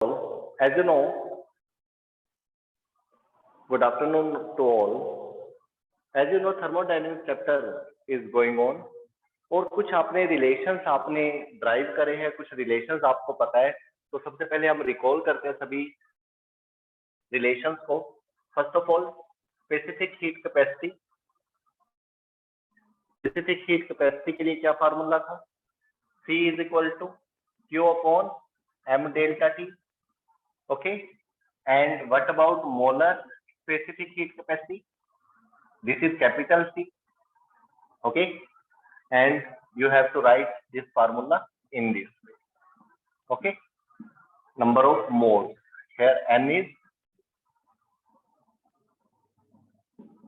as you know, good afternoon to all. As you know, thermodynamics chapter is going on. और कुछ आपने relations आपने drive करे हैं, कुछ रिलेशंस आपको पता है, तो सबसे पहले हम रिकॉल करते हैं सभी रिलेशंस को. First of all, specific heat capacity. Specific heat capacity के लिए क्या फार्मूला था? C is equal to Q upon M delta T. Okay. And what about molar specific heat capacity? This is capital C. Okay. And you have to write this formula in this way. Okay. Number of moles. Here N is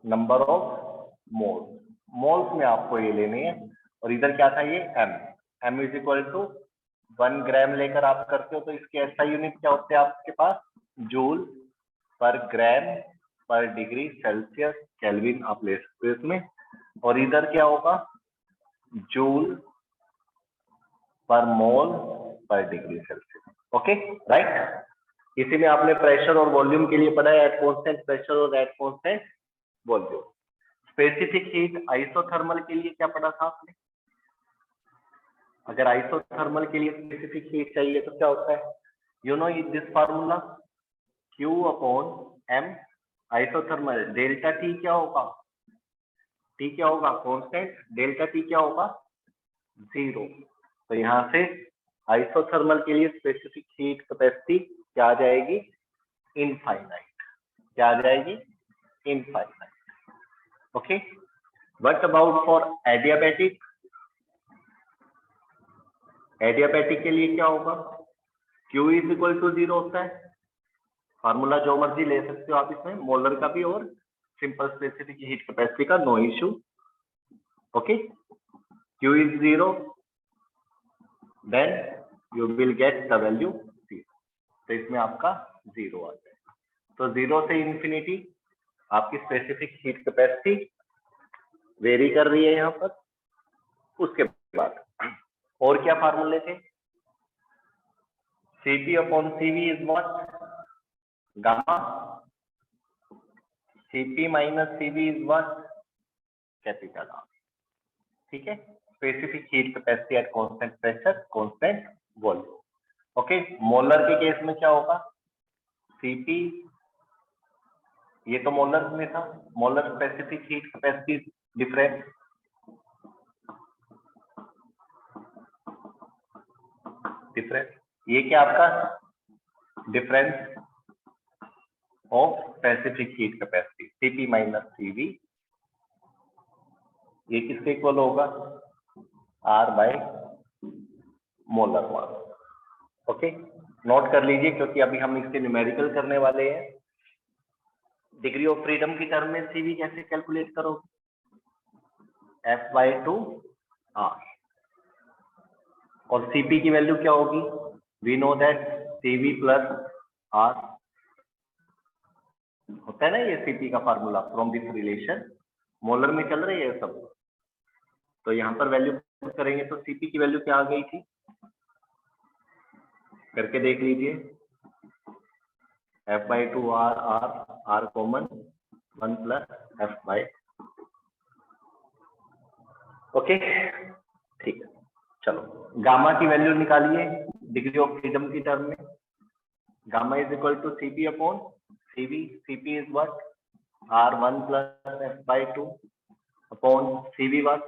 number of moles. Moles में आपको ये लेनी है, और इधर क्या था ये M. M is equal to 1 ग्राम लेकर आप करते हो, तो इसके ऐसा यूनिट क्या होते हैं आपके पास? जूल पर ग्राम पर डिग्री सेल्सियस, केल्विन आप ले सकते हो इसमें. और इधर क्या होगा? जूल पर मोल पर डिग्री सेल्सियस. Okay, right. इसी में आपने प्रेशर और वॉल्यूम के लिए पढ़ा है, एट कांस्टेंट प्रेशर और eight constant volume. Specific heat isothermal के लिए क्या पढ़ा था आपने? अगर आइसोथर्मल के लिए स्पेसिफिक हीट चाहिए तो क्या होता है? You know this formula, Q upon M isothermal. Delta T क्या होगा? T क्या होगा? कांस्टेंट. डेल्टा T क्या होगा? 0. तो यहाँ से आइसोथर्मल के लिए स्पेसिफिक हीट कैपेसिटी क्या आ जाएगी? इनफाइनाइट. क्या आ जाएगी? Infinite. Okay. What about for adiabatic? Adiabatic के लिए क्या होगा? Q इज इक्वल टू 0 होता है. फार्मूला जो मर्जी ले सकते हो आप इसमें, मोलर का भी और सिंपल स्पेसिफिक हीट कैपेसिटी का, no issue. Okay. Q is 0, then you will get the value 0. तो इसमें आपका 0 आ जाएगा. तो 0 से इंफिनिटी आपकी स्पेसिफिक हीट कैपेसिटी वेरी कर रही है यहाँ पर. उसके बाद और क्या फार्मूले थे? Cp upon Cv is what? Gamma. Cp minus Cv is what? Capital R. ठीक है. Specific heat capacity at constant pressure, constant volume. Okay. Molar के केस में क्या होगा? Cp, ये तो मोलर में था. Molar specific heat capacity difference. ये क्या आपका difference of specific heat capacity, Cp minus Cv. ये किसके इक्वल होगा? R by molar mass. Okay. Note कर लीजिए, क्योंकि अभी हम इसके न्यूमेरिकल करने वाले हैं. डिग्री ऑफ फ्रीडम की टर्म में Cv कैसे कैलकुलेट करोगे? F/2R. और Cp की वैल्यू क्या होगी? We know that Cv plus R होता है ना, ये Cp का formula from this relation. Molar में चल रही है सब. तो यहाँ पर वैल्यू पुट करेंगे तो Cp की वैल्यू क्या आ गई थी? करके देख लीजिए. F/2R, R common, 1 plus F/. Okay, ठीक है. चलो, गामा की वैल्यू निकालिए डिग्री ऑफ फ्रीडम की टर्म में. Gamma is equal to Cp upon Cv. Cp is what? R1 plus F/2 upon Cv what?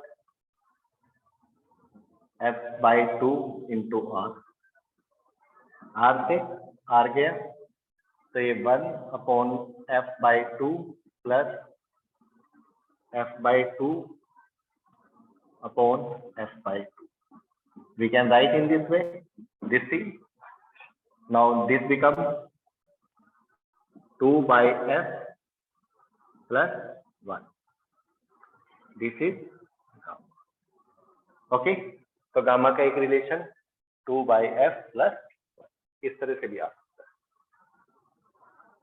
F/2 into R. R से R गया, तो ये 1 upon F/2 plus F/2 upon F/2. We can write in this way. This thing. Now this becomes 2 by F plus 1. This is gamma. Okay. तो gamma का एक relation 2 by F plus 1. इस तरह से भी आ सकता है.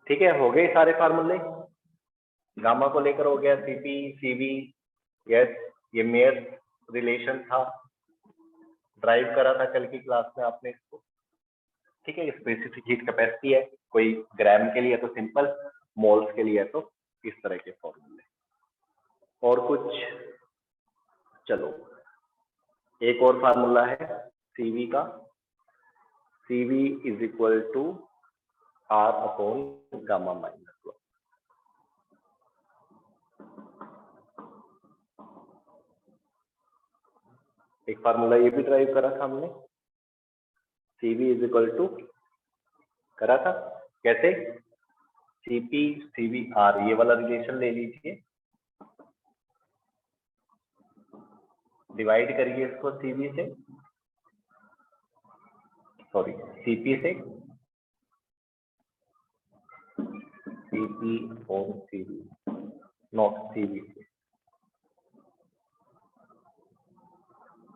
ठीक है. हो गए सारे फार्मूले. गामा को लेकर हो गया Cp, Cv. यस, ये मेयर रिलेशन था, ड्राइव करा था कल की क्लास में आपने इसको. ठीक है, स्पेसिफिक हीट कैपेसिटी है, कोई ग्राम के लिए तो सिंपल, मोल्स के लिए तो इस तरह के फॉर्मूले। और कुछ, चलो एक और फार्मूला है सीवी का, CV is equal to R upon gamma minus 1। एक फार्मूला ये भी ड्राइव करा था हमने, सीवी इज इक्वल टू, करा था कैसे, सीपी सीवी आर, ये वाला रिलेशन ले लीजिए, डिवाइड करिए इसको सीवी से, सॉरी सीपी से, सीपी और सीवी, नॉट सीवी से,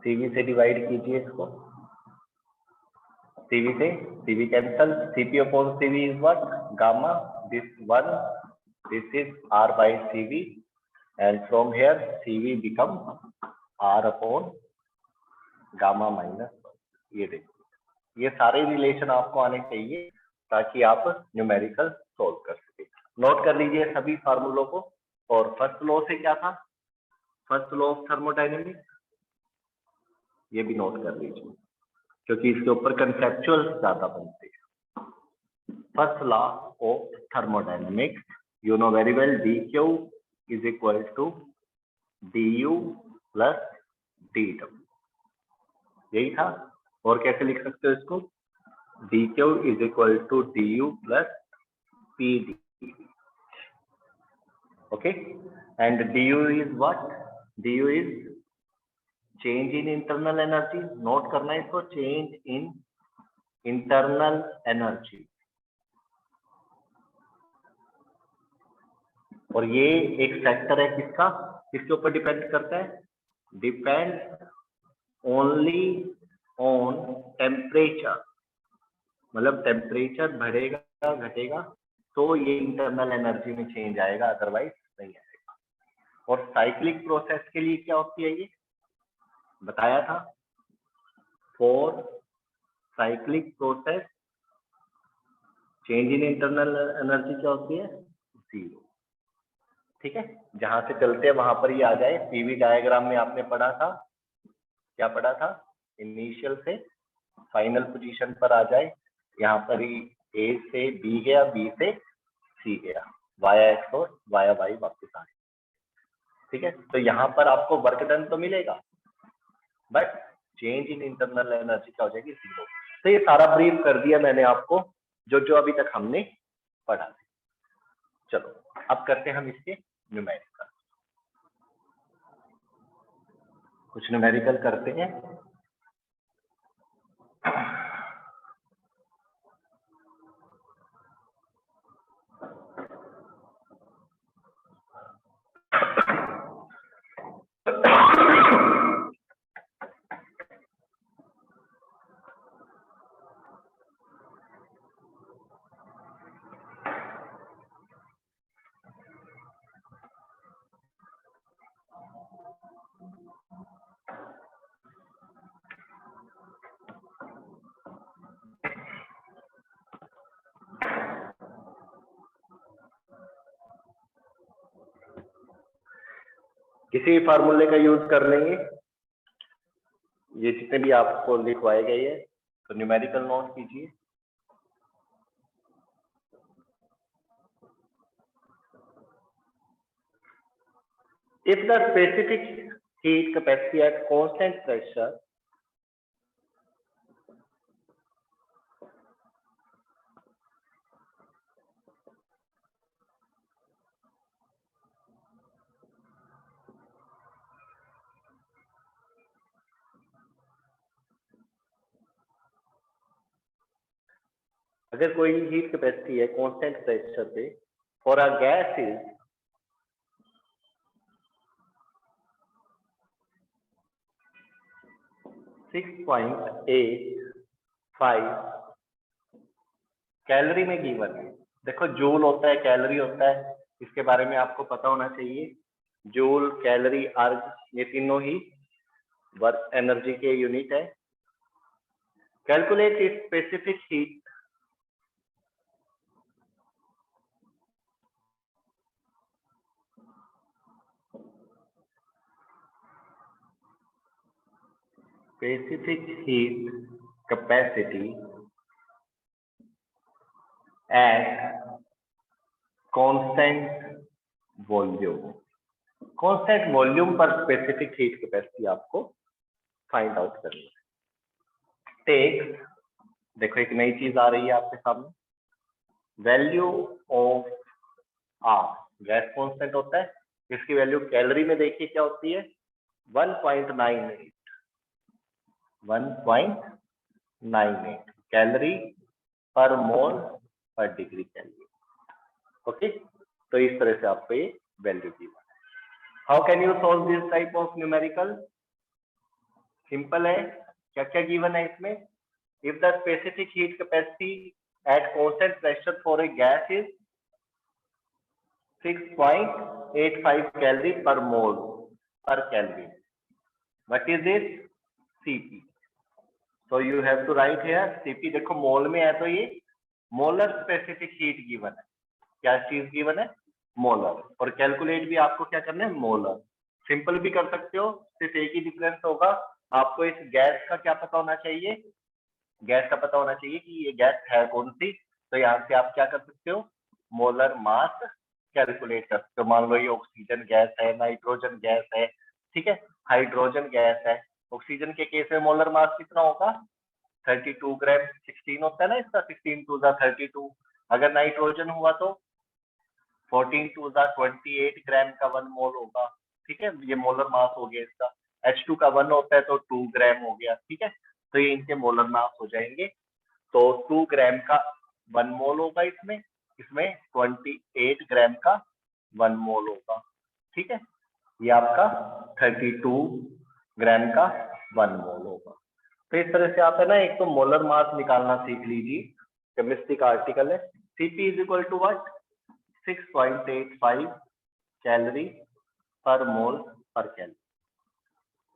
सीवी से डिवाइड कीजिए इसको, सीवी से CV cancel, CP upon CV is what, gamma, this one, this is R by CV, and from here CV become R upon gamma minus 1। ये देखिए, ये सारे रिलेशन आपको आने चाहिए ताकि आप न्यूमेरिकल सोल्व कर सके। नोट कर लीजिए सभी फार्मूलों को। और फर्स्ट लॉ से क्या था, फर्स्ट लॉ ऑफ थर्मोडायनेमिक्स, ये भी नोट कर लीजिए क्योंकि इसके ऊपर कंसेप्चुअल ज्यादा बनते हैं। First law of thermodynamics, you know very well, D Q is equal to D U plus D W, यही था। और कैसे लिख सकते हो इसको, D Q is equal to D U plus P D, okay, and D U is what, D U is change in internal energy, note करना है इसको, चेंज इन इंटरनल एनर्जी। और ये एक फैक्टर है किसका, किसके ऊपर डिपेंड करता है, डिपेंड ओनली ऑन टेम्परेचर, मतलब टेम्परेचर बढ़ेगा घटेगा तो ये इंटरनल एनर्जी में चेंज आएगा, अदरवाइज नहीं आएगा। और साइक्लिक प्रोसेस के लिए क्या होती है, ये बताया था, for cyclic process change in internal energy क्या होती है, 0। ठीक है, जहां से चलते हैं वहां पर ही आ जाए। पीवी डायग्राम में आपने पढ़ा था, क्या पढ़ा था, इनिशियल से फाइनल पोजीशन पर आ जाए, यहाँ पर ही ए से बी गया, बी से सी गया, वाया एक्स और वाया वाई वापस आए। ठीक है, तो यहाँ पर आपको वर्क डन तो मिलेगा but change in internal energy क्या हो जाएगी, 0। तो ये सारा ब्रीफ कर दिया मैंने आपको जो जो अभी तक हमने पढ़ा था। चलो अब करते हैं हम इसके न्यूमेरिकल, कुछ न्यूमेरिकल करते हैं। किसी भी फार्मूले का यूज कर लेंगे, ये जितने भी आपको लिखवाए गए हैं, तो न्यूमेरिकल नोट कीजिए। If the specific heat capacity at constant pressure अगर कोई हीट कैपेसिटी है कांस्टेंट प्रेशर पे for a gas is 6.85 calorie में गिवन है। देखो जूल होता है, कैलोरी होता है, इसके बारे में आपको पता होना चाहिए। जूल, कैलोरी, अर्ग, ये तीनों ही वर्क एनर्जी के यूनिट है। Calculate specific heat specific heat capacity at constant volume. Constant volume पर स्पेसिफिक हीट कैपेसिटी आपको फाइंड आउट करनी है। टेक, देखो एक नई चीज आ रही है आपके सामने, value of R, gas constant होता है, इसकी वैल्यू कैलोरी में देखिए क्या होती है, 1.98 कैलोरी पर मोल पर डिग्री केल्विन। ओके, तो इस तरह से आपको ये वैल्यू दी। How can you solve this type of numerical? Simple है, क्या क्या गिवन है इसमें, if the specific heat capacity at constant pressure for a gas is 6.85 calorie per mole per kelvin, what is it? Cp. So you have to write here Cp, देखो मोल में है तो ये मोलर स्पेसिफिक हीट गिवन है, क्या चीज given है? Molar. और कैलकुलेट भी आपको क्या करना है? मोलर। सिंपल भी कर सकते हो, सिर्फ एक ही डिफरेंस होगा, आपको इस गैस का क्या पता होना चाहिए, गैस का पता होना चाहिए कि ये गैस है कौन सी। तो यहाँ से आप क्या कर सकते हो? मोलर मास कैलकुलेट कर सकते हो। मान लो ये ऑक्सीजन गैस है, नाइट्रोजन गैस है, ठीक है, हाइड्रोजन गैस है। ऑक्सीजन के केस में मोलर मास कितना होगा? 32 ग्राम, 16 होता है ना इसका, 16 टू द 32। अगर नाइट्रोजन हुआ तो 14 टू द 28 ग्राम का 1 मोल होगा, ठीक है, ये मोलर मास हो गया इसका। H2 का 1 होता है तो 2 ग्राम हो गया, ठीक है, तो ये इनके मोलर मास हो जाएंगे। तो 2 ग्राम का 1 मोल होगा इसमें, इसमें 28 ग्राम का 1 मोल होगा, ठीक है, ये आपका 32 ग्राम का 1 मोल होगा। तो इस तरह से आप है ना, एक तो मोलर मास निकालना सीख लीजिए, केमिस्ट्री का आर्टिकल है। Cp is equal to what? 6.85 calorie per mole per Kelvin.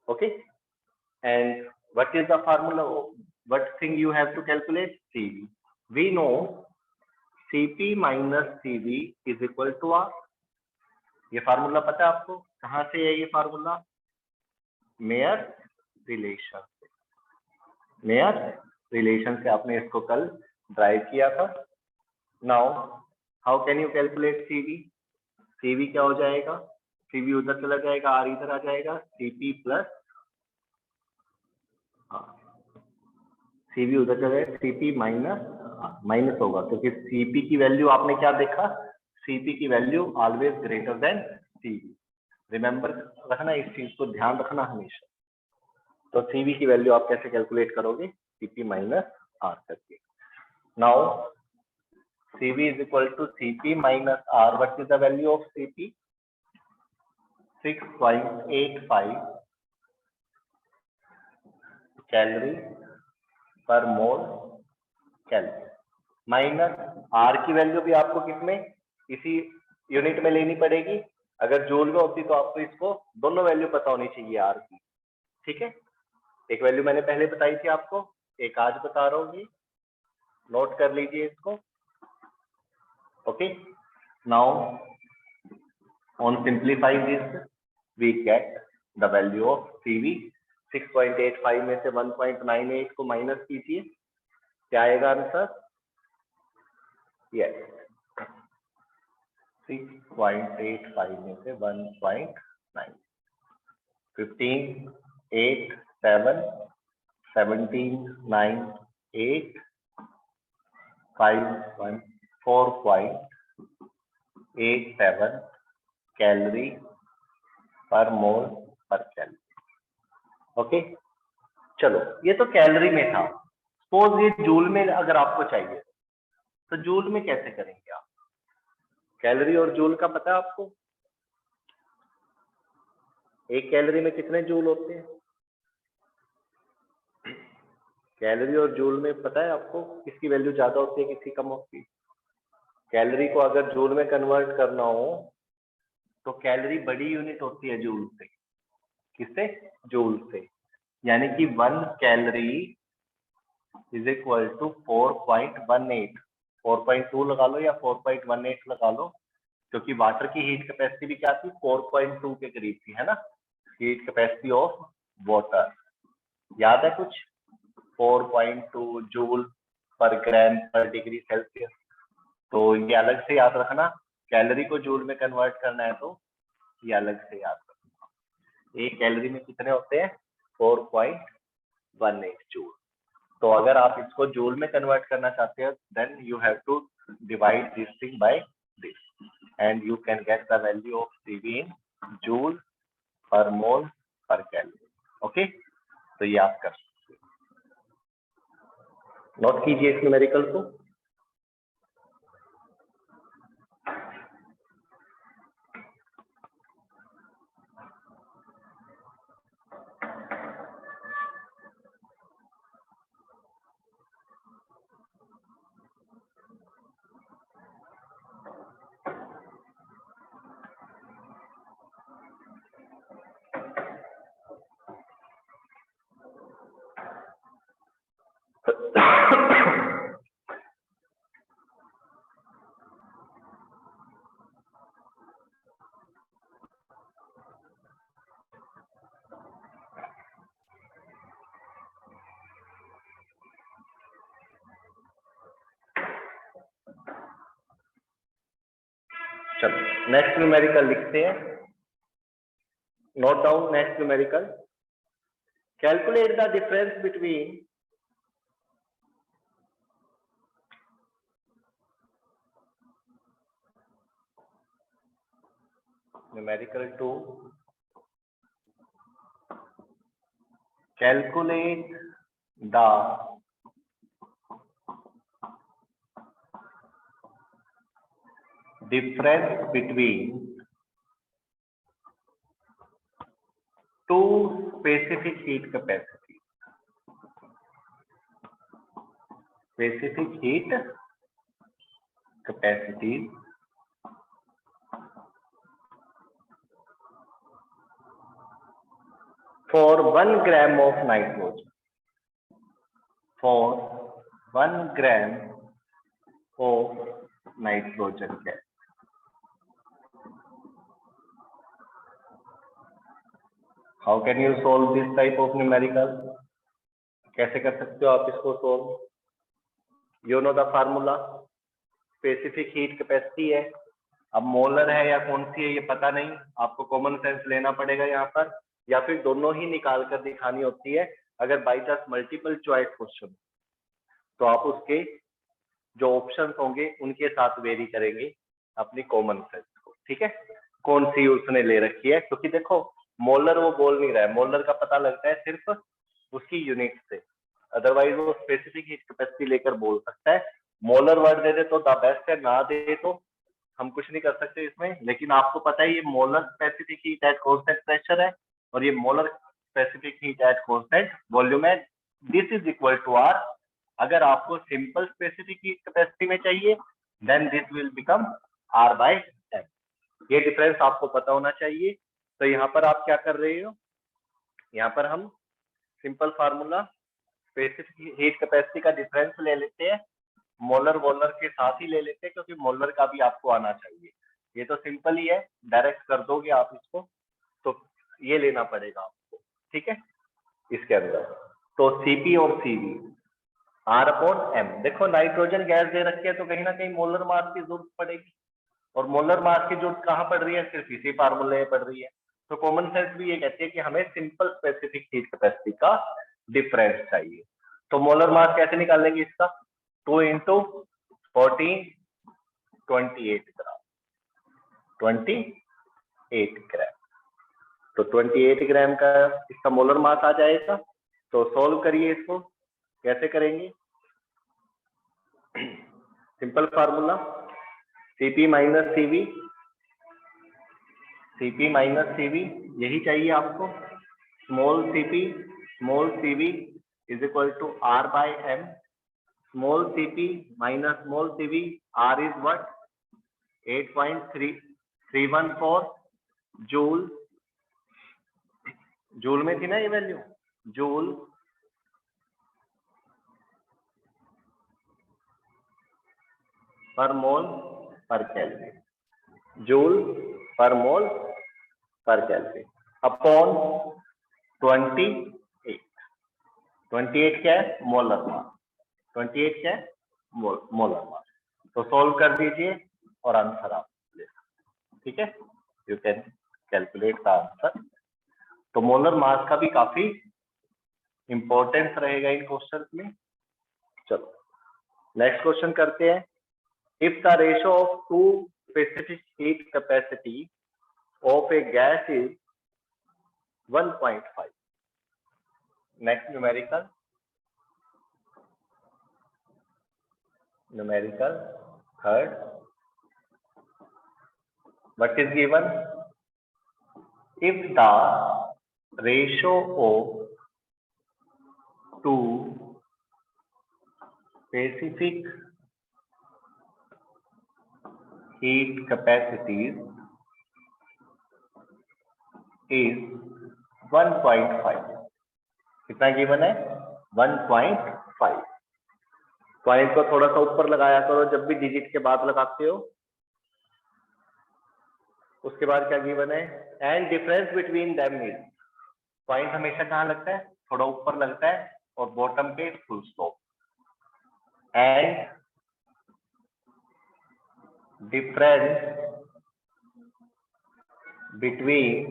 Okay, and what is the formula? What thing you have to calculate? Cv. We know Cp minus Cv is equal to R. ये formula पता है आपको? कहाँ से है ये formula? Mayor relation से, mayor relation से आपने इसको कल ड्राइव किया था। Now how can you calculate Cv? Cv क्या हो जाएगा? Cv उधर चला जाएगा, R इधर आ जाएगा, Cp प्लस Cv उधर चला जाएगा, Cp माइनस होगा, क्योंकि Cp की वैल्यू आपने क्या देखा? Cp की value always greater than Cv। Remember रखना, इस चीज को ध्यान रखना हमेशा। तो Cv की वैल्यू आप कैसे कैलकुलेट करोगे? Cp माइनस R करके। Now Cv is equal to Cp minus R। What is the value of Cp? 6.85 calorie per mole kelvin, minus R की वैल्यू भी आपको किसमें? इसी यूनिट में लेनी पड़ेगी। अगर जूल में होती तो आपको इसको दोनों वैल्यू पता होनी चाहिए आर की, ठीक है। एक वैल्यू मैंने पहले बताई थी आपको, एक आज बता रहा हूँ, नोट कर लीजिए इसको। Okay, now on simplify this we get the value of Cv। 6.85 में से 1.98 को माइनस कीजिए, क्या आएगा आंसर? यस, 6.85 में से 1.9, 15, 8, 7, 17, 9, 8, 5, 1, 4.87 कैलोरी पर मोल पर कैलोरी। ओके, चलो ये तो कैलोरी में था। सपोज ये जूल में अगर आपको चाहिए तो जूल में कैसे करेंगे आप? कैलोरी और जूल का पता है आपको? एक कैलोरी में कितने जूल होते हैं? कैलोरी और जूल में पता है आपको किसकी वैल्यू ज्यादा होती है, किसकी कम होती है? कैलोरी को अगर जूल में कन्वर्ट करना हो तो कैलोरी बड़ी यूनिट होती है जूल से। किससे? जूल से। यानी कि 1 कैलोरी इज इक्वल टू 4.18, 4.2 लगा लो या 4.18 लगा लो, क्योंकि वाटर की हीट कैपेसिटी भी क्या थी? 4.2 के करीब थी, है ना, हीट कैपेसिटी ऑफ वाटर। याद है कुछ? 4.2 जूल पर ग्राम पर डिग्री सेल्सियस। तो ये अलग से याद रखना, कैलोरी को जूल में कन्वर्ट करना है तो ये अलग से याद रखना। एक कैलोरी में कितने होते हैं? 4.18 जूल। तो अगर आप इसको जूल में कन्वर्ट करना चाहते हो, then you have to divide this thing by this and you can get the value of CV in joule per mole पर कैलोरी। ओके, तो ये आप कर सकते हो। नोट कीजिए इस न्यूमेरिकल को। चलो नेक्स्ट न्यूमेरिकल लिखते हैं। Note down next numerical. Calculate the difference between numerical 2, calculate the difference between two specific heat capacities. Specific heat capacities for 1 gram of nitrogen. For 1 gram of nitrogen gas. How can you solve this type of numerical? कैसे कर सकते हो आप इसको solve? You know the formula. Specific heat capacity है, अब molar है या कौन सी है ये पता नहीं, आपको कॉमन सेंस लेना पड़ेगा यहाँ पर, या फिर दोनों ही निकाल कर दिखानी होती है। अगर by chance multiple choice question तो आप उसके जो ऑप्शंस होंगे उनके साथ वेरी करेंगे अपनी कॉमन सेंस को। ठीक है, कौन सी उसने ले रखी है, क्योंकि देखो मोलर वो बोल नहीं रहा है, मोलर का पता लगता है सिर्फ उसकी यूनिट से, अदरवाइज वो स्पेसिफिक हीट कैपेसिटी लेकर बोल सकता है। मोलर वर्ड दे दे तो द बेस्ट है, ना दे तो हम कुछ नहीं कर सकते इसमें। लेकिन आपको पता है ये molar specific heat at constant pressure है और ये molar specific heat at constant volume है। This is equal to R. अगर आपको सिंपल स्पेसिफिक हीट कैपेसिटी में चाहिए then this will become R by M. ये डिफरेंस आपको पता होना चाहिए। तो यहाँ पर आप क्या कर रहे हो, यहाँ पर हम simple formula specific heat capacity का डिफरेंस ले लेते हैं, मोलर वॉलर के साथ ही ले लेते हैं क्योंकि मोलर का भी आपको आना चाहिए। ये तो सिंपल ही है, डायरेक्ट कर दोगे आप इसको, तो ये लेना पड़ेगा आपको। ठीक है, इसके अंदर तो Cp और Cv R अपॉन M। देखो नाइट्रोजन गैस दे रखी है तो कहीं ना कहीं मोलर मास की जरूरत पड़ेगी, और मोलर मास की जरूरत कहाँ पड़ रही है, सिर्फ इसी फार्मूले में पड़ रही है। तो कॉमन सेंस भी ये कहती है कि हमें सिंपल स्पेसिफिक हीट कैपेसिटी का डिफरेंस चाहिए। तो मोलर मास कैसे निकालेंगे इसका, 2 इंटू 14 28 ग्राम, 28 ग्राम। तो 28 ग्राम का इसका मोलर मास आ जाएगा। तो सॉल्व करिए इसको, कैसे करेंगे, simple formula Cp minus Cv, Cp minus Cv यही चाहिए आपको। Small Cv is equal to R by M। Small Cp minus small Cv, R is what, 8.314 joule. Joule में थी ना ये value, joule per mole per kelvin, joule per mole per kelvin upon 28। 28 क्या है? Molar mass. 28 क्या है? Molar mass. तो solve कर दीजिए और आंसर आप ले सकते, ठीक है। You can calculate the answer. तो मोलर मास का भी काफी इंपॉर्टेंस रहेगा इन क्वेश्चन में। चलो नेक्स्ट क्वेश्चन करते हैं। If the ratio of two specific heat capacity of a gas is 1.5, next numerical third, what is given? If the ratio of two specific heat capacities is 1.5, कितना given है? 1.5। Point को थोड़ा सा ऊपर लगाया करो जब भी डिजिट के बाद लगाते हो। उसके बाद क्या गिवन है? And difference between them is, point हमेशा कहाँ लगता है? थोड़ा ऊपर लगता है और बॉटम पे full stop. And difference between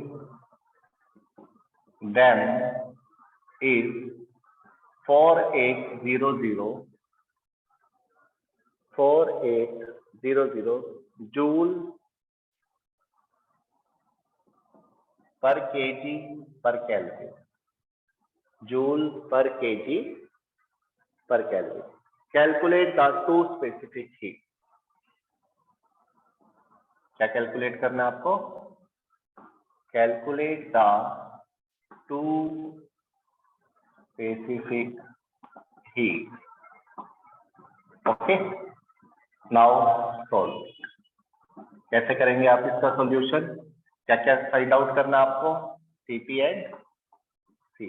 them is 4800 joule पर केजी पर केल्विन, जूल पर केजी पर kelvin. Calculate the two specific heat. क्या कैलकुलेट करना है आपको? Calculate the two specific heat. Okay, now solve. कैसे करेंगे आप इसका सॉल्यूशन? क्या क्या फाइंड आउट करना है आपको? CP and C,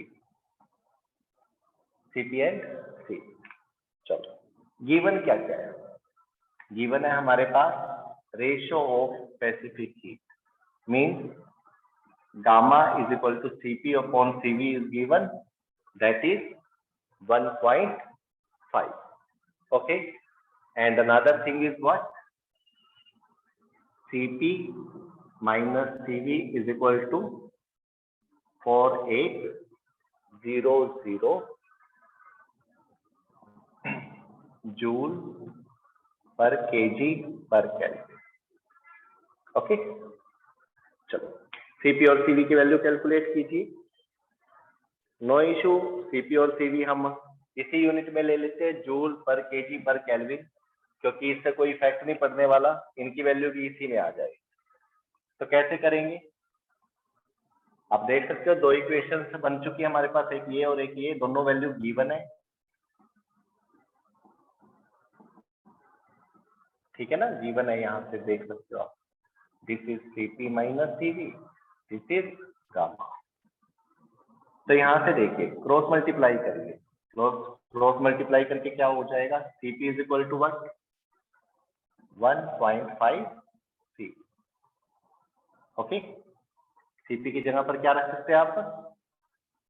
CP and C. चलो गिवन क्या क्या है? गिवन है हमारे पास ratio of specific heat, means gamma is equal to CP upon CV is given, that is 1.5. okay, and another thing is what? CP minus CV is equal to 4800 joule per kg per Kelvin। Okay, चलो CP और CV की value calculate कीजिए। No issue, CP और CV हम इसी unit में ले लेते हैं, जूल पर केजी पर केल्विन, क्योंकि इससे कोई इफेक्ट नहीं पड़ने वाला, इनकी वैल्यू भी इसी में आ जाएगी। तो कैसे करेंगे? आप देख सकते हो दो इक्वेशन बन चुकी है हमारे पास, एक ये और एक ये, दोनों वैल्यू गिवन है, ठीक है ना, गिवन है, यहाँ से देख सकते हो आप। This is CP minus CV, this is gamma. तो यहाँ से देखिए क्रॉस मल्टीप्लाई करिए, क्रॉस मल्टीप्लाई करके क्या हो जाएगा? CP is equal to 1.5 C. Okay, CP की जगह पर क्या रख सकते हैं आप?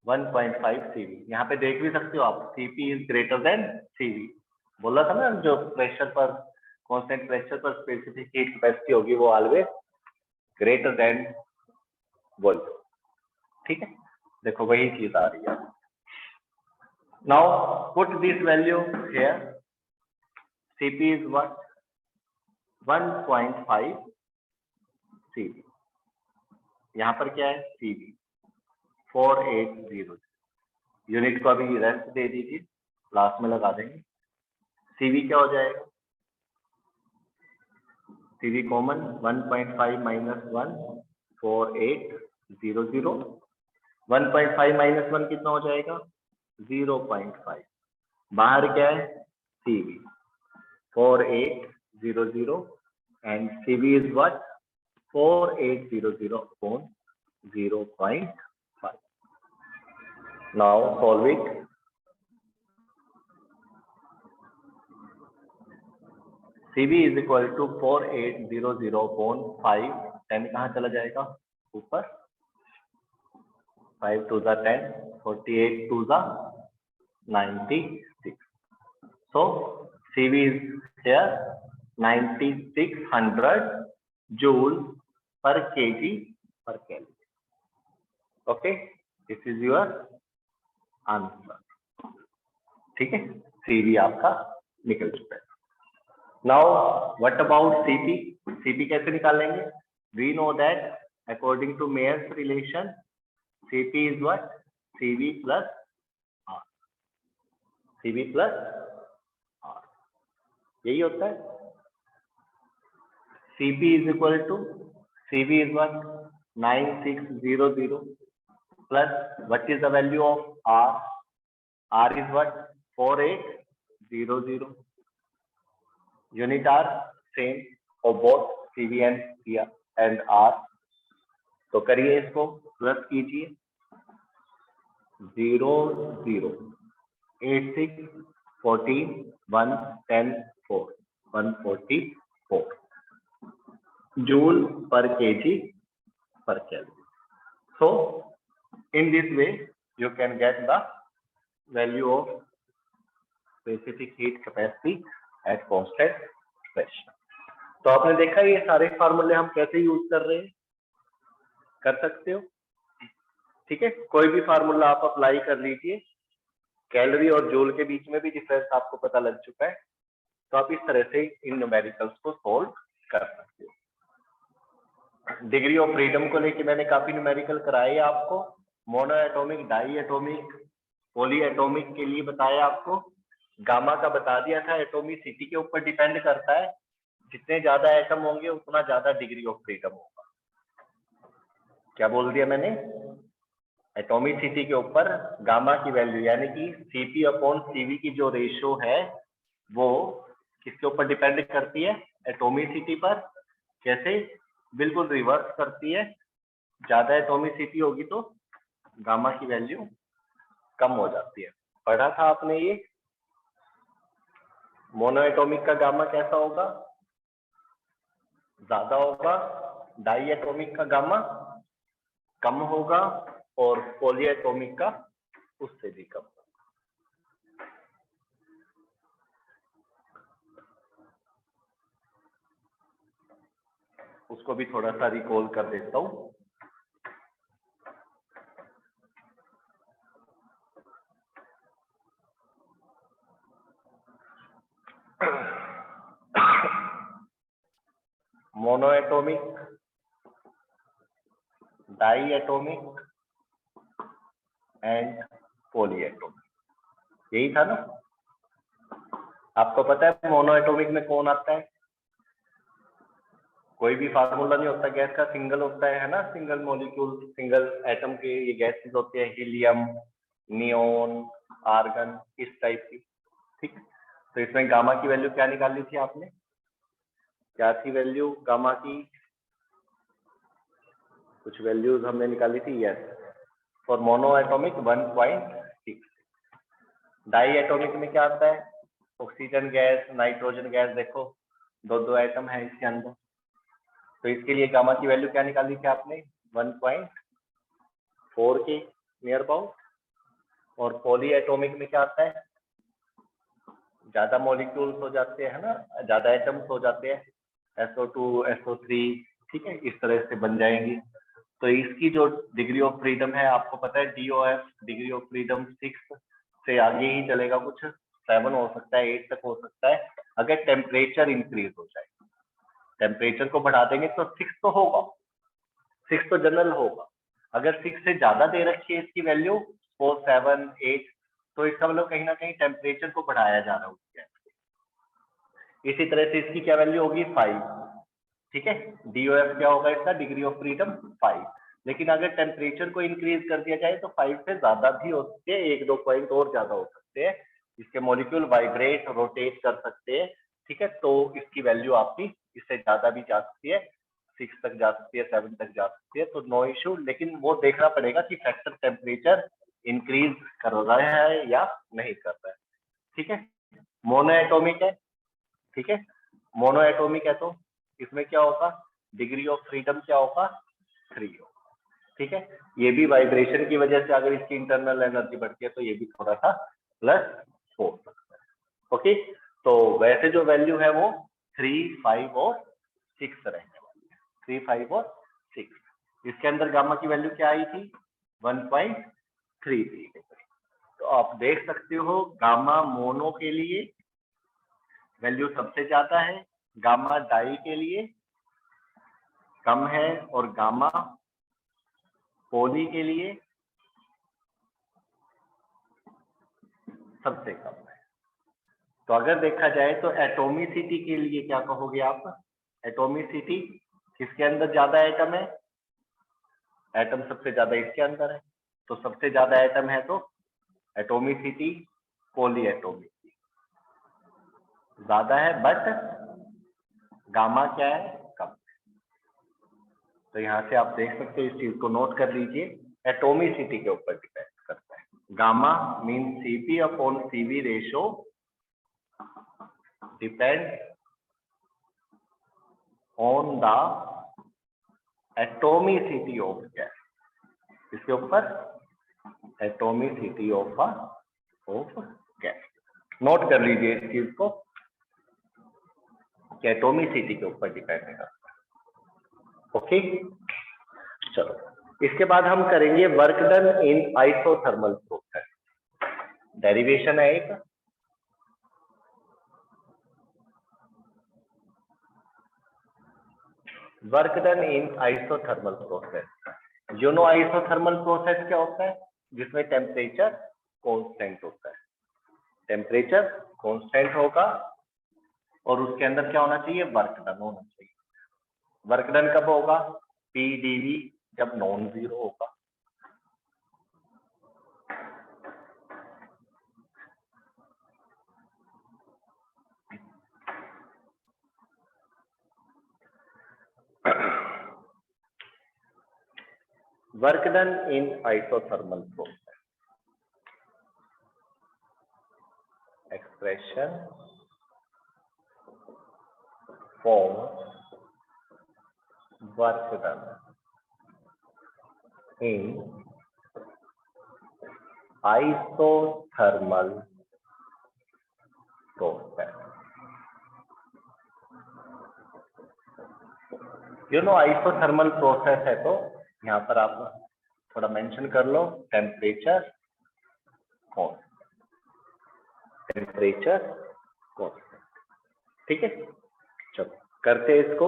1.5 सीवी। यहाँ पे देख भी सकते हो आप, CP is greater than CV. बोला था ना, जो प्रेशर पर, कांस्टेंट प्रेशर पर स्पेसिफिक हीट कैपेसिटी होगी वो ऑलवेज ग्रेटर देन वॉल्यूम, ठीक है। देखो वही चीज आ रही है। Now put this value here, CP is what? 1.5 CV. यहाँ पर क्या है? सीवी 4800। यूनिट को अभी रेस्ट दे दीजिए, लास्ट में लगा देंगे। सीवी क्या हो जाएगा? CV common, 1.5 minus 1 4800। 1.5 माइनस 1 कितना हो जाएगा? 0.5। बाहर क्या है? CV 4800 and CV is what? 4800 upon 0.5। Now solve it. CV is equal to 4800 upon 5, 10 कहाँ चला जाएगा? ऊपर, 5 to the 10, 48 to the 96. So CV is here 9600 joule per kg per calorie. Okay, this is your answer. ठीक है, CV आपका निकल चुका है. Now what about CP? CP कैसे निकालेंगे? We know that according to Mayer's relation, CP is what? CV plus R. CV plus R. यही होता है. CP is equal to CV is what? 9600 plus what is the value of R? R is what? 4800. Unit are same for both CV and R. तो करिए इसको plus कीजिए. 0 0 8 6 14 1 10 4 144 joule per kg per calorie. So in this way you can get the value of specific heat capacity at constant pressure. तो आपने देखा ये सारे फार्मूले हम कैसे यूज कर रहे हैं, कर सकते हो. ठीक है, कोई भी फार्मूला आप अप्लाई कर लीजिए. कैलोरी और जूल के बीच में भी डिफरेंस आपको पता लग चुका है, तो आप इस तरह से इन न्यूमेरिकल्स को सोल्व कर सकते हो. डिग्री ऑफ फ्रीडम को लेके मैंने काफी न्यूमेरिकल कराए आपको. Monoatomic, diatomic, polyatomic के लिए बताया आपको. गामा का बता दिया था, एटॉमिसिटी के ऊपर डिपेंड करता है. जितने ज्यादा एटम होंगे उतना ज्यादा डिग्री ऑफ फ्रीडम होगा. क्या बोल दिया मैंने? एटॉमिसिटी के ऊपर गामा की वैल्यू यानी कि सीपी अपॉन सीवी की जो रेशियो है वो किसके ऊपर डिपेंड करती है? एटॉमिसिटी पर. कैसे? बिल्कुल रिवर्स करती है. ज्यादा एटॉमिसिटी होगी तो गामा की वैल्यू कम हो जाती है. पढ़ा था आपने ये. मोनो एटॉमिक का गामा कैसा होगा? ज्यादा होगा. डाई एटॉमिक का गामा कम होगा और पॉली एटॉमिक का उससे भी कम. उसको भी थोड़ा सा रिकॉल कर देता हूं. Monoatomic, diatomic and polyatomic, यही था ना? आपको पता है मोनो एटॉमिक में कौन आता है? कोई भी फार्मूला नहीं होता गैस का, सिंगल होता है ना? सिंगल मॉलिक्यूल, सिंगल एटम के ये गैसेस होते हैं. हीलियम, नियोन, आर्गन, इस टाइप की. ठीक. तो इसमें गामा की वैल्यू क्या निकाली थी आपने? क्या थी वैल्यू गामा की? कुछ वैल्यूज हमने निकाली थी. Yes, for monoatomic 1.6. Diatomic में क्या आता है? Oxygen gas, nitrogen gas. देखो दो एटम है इसके अंदर, तो इसके लिए गामा की वैल्यू क्या निकाली थी आपने? 1.4 के नियर अबाउट. और पॉली एटॉमिक में क्या आता है? ज्यादा मॉलिक्यूल्स हो जाते हैं ना, ज्यादा एटम्स हो जाते हैं. SO2, SO3, ठीक है, इस तरह से बन जाएंगी. तो इसकी जो डिग्री ऑफ फ्रीडम है आपको पता है, DOF डिग्री ऑफ फ्रीडम 6 से आगे ही चलेगा. कुछ 7 हो सकता है, 8 तक हो सकता है, अगर टेम्परेचर इंक्रीज हो जाए. टेम्परेचर को बढ़ा देंगे तो 6 तो होगा, 6 तो जनरल होगा. अगर 6 से ज्यादा दे रखी है इसकी वैल्यू 4, 7, 8, तो इसका मतलब कहीं ना कहीं टेम्परेचर को बढ़ाया जा रहा है उसके. इसी तरह से इसकी क्या वैल्यू होगी? 5. ठीक है, DOF क्या होगा इसका? Degree of freedom 5. लेकिन अगर टेम्परेचर को इंक्रीज कर दिया जाए तो 5 से ज्यादा भी हो सकते हैं, 1-2 पॉइंट और ज्यादा हो सकते हैं. इसके मॉलिक्यूल वाइब्रेट, रोटेट कर सकते हैं. ठीक है, तो इसकी वैल्यू आपकी इससे ज्यादा भी जा सकती है, 6 तक जा सकती है, 7 तक जा सकती है. तो नो इश्यू, लेकिन वो देखना पड़ेगा कि फैक्टर टेम्परेचर इंक्रीज कर रहा है या नहीं कर रहा है. ठीक है, मोनो एटॉमिक है. ठीक है, मोनो एटॉमिक है तो इसमें क्या होगा? डिग्री ऑफ फ्रीडम क्या होगा? 3 होगा. ठीक है, ये भी वाइब्रेशन की वजह से अगर इसकी इंटरनल एनर्जी बढ़ती है तो ये भी थोड़ा सा प्लस 4 सकता है। ओके, तो वैसे जो वैल्यू है वो 3, 5 और 6 रहने वाली है। 3, 5 और 6। इसके अंदर गामा की वैल्यू क्या आई थी? 1.33। तो आप देख सकते हो गामा मोनो के लिए वैल्यू सबसे ज्यादा है, गामा डाई के लिए कम है और गामा पोली के लिए सबसे कम है। तो अगर देखा जाए तो एटोमिसिटी के लिए क्या कहोगे आप? एटोमिसिटी किसके अंदर ज्यादा एटम है? एटम सबसे ज्यादा इसके अंदर है, तो सबसे ज्यादा एटम है तो एटोमिसिटी पोली एटोमिसिटी ज्यादा है, बट गामा क्या है? कम। तो यहाँ से आप देख सकते हो, इस चीज को नोट कर लीजिए, एटोमिसिटी के ऊपर डिपेंड करता है। Gamma mean CP upon CV ratio depend on the atomicity of gas. इसके ऊपर एटोमिसिटी ऑफ गैस। नोट कर लीजिए इस चीज को कि एटोमिसिटी के ऊपर डिपेंड करता है। ओके, चलो इसके बाद हम करेंगे work done in isothermal process. Derivation है एक, work done in isothermal process. You know isothermal process क्या होता है? जिसमें टेम्परेचर कांस्टेंट होता है, टेम्परेचर कांस्टेंट होगा और उसके अंदर क्या होना चाहिए? वर्क डन होना चाहिए। वर्क डन कब होगा? PdV जब नॉन जीरो होगा। Work done in isothermal process, expression for work done in isothermal process. You know isothermal process है, तो यहाँ पर आप थोड़ा मेंशन कर लो, टेम्परेचर कांस्टेंट, टेम्परेचर कांस्टेंट। ठीक है, चलो करते हैं इसको।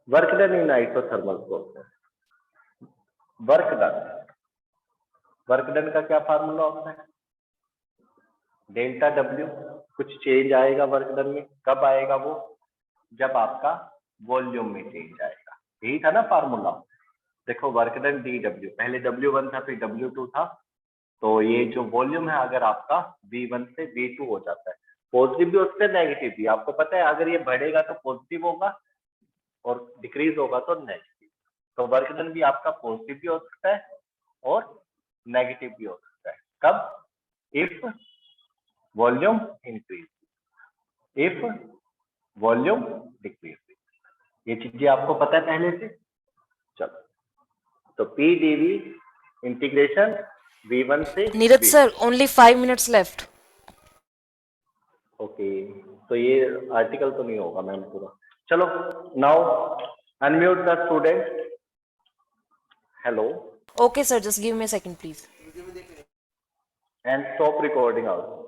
Work done in isothermal process, work done, work done का क्या फार्मूला होता है? Delta W। कुछ चेंज आएगा वर्क डन में, कब आएगा वो? जब आपका वॉल्यूम में चेंज आएगा। यही था ना फार्मूला। देखो वर्क डन DW, पहले W1 था फिर W2 था, तो ये जो वॉल्यूम है अगर आपका V1 से V2 हो जाता है, पॉजिटिव भी उससे नेगेटिव भी, आपको पता है अगर ये बढ़ेगा तो पॉजिटिव होगा और डिक्रीज होगा तो नेगेटिव। तो वर्क डन भी आपका पॉजिटिव भी हो सकता है और नेगेटिव भी हो सकता है। कब? If volume increase, if volume decrease. ये चीजें आपको पता है पहले से। चलो, तो PdV इंटीग्रेशन V1 से Neeraj sir, only 5 minutes left. Okay, तो ये आर्टिकल तो नहीं होगा मैम पूरा। चलो, now unmute the student. Hello, okay sir, just give me a second please. And stop recording also.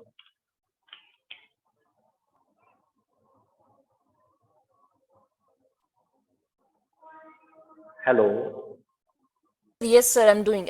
Hello, Yes sir, I'm doing.